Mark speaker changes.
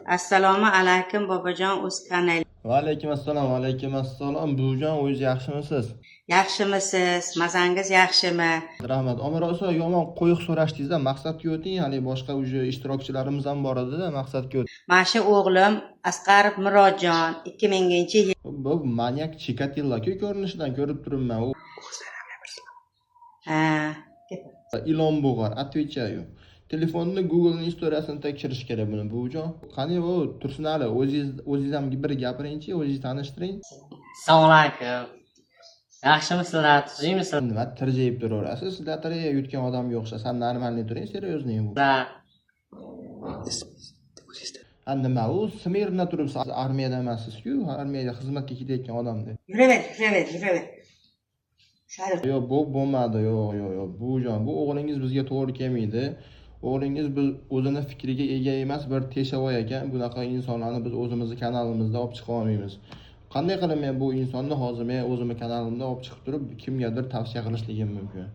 Speaker 1: Assalomu alaykum bobojon, o'z kanal.
Speaker 2: Va alaykum assalom. Buvijon, o'zingiz yaxshimisiz?
Speaker 1: Yaxshimisiz? Mazangiz yaxshimi?
Speaker 2: Rahmat. Omirosa yomon qo'yiq so'rashdingiz-da, maqsadga o'ting, ya'ni boshqa uje ishtirokchilarimiz ham bor edi-da, maqsadga o'ting.
Speaker 1: Mana shu o'g'lim Asqarov Murodjon 2000-yil.
Speaker 2: Bu manyak Chikatilo-ku ko'rinishidan ko'rib turibman. U
Speaker 1: Ha.
Speaker 2: ilon bo'g'ar, отвечаю. Telefonni Google'ning istoriyasini tekshirish kerak buni, buvijon. Qani u Tursunali, o'zingiz ham bir gapiringchi, o'zingizni tanishtiring.
Speaker 3: Assalomu alaykum. Yaxshimisizlar? Tuzingmisizlar?
Speaker 2: Nima tirjayib turaverasiz? Lotereya yutgan odamga o'xshaysiz. Ham normalniy turing, серьезный bu. Ha nima u Smirna turibsiz, armiyada emassiz-ku, armiyada xizmatga ketayotgan odamdek.
Speaker 1: Yuraver.
Speaker 2: Yo'q, bu bo'lmadi. Yo'q. Buvijon, bu o'g'lingiz bizga to'g'ri kelmaydi. O'g'lingiz biz o'zini fikriga ega emas, bir teshavoy ekan. Bunaqa insonlarni biz o'zimizning kanalimizda olib chiqa olmaymiz. Qanday qilib men bu insonni hozir men o'zimning kanalimda olib chiqib turib kimgadir tavsiya qilishligim mumkin?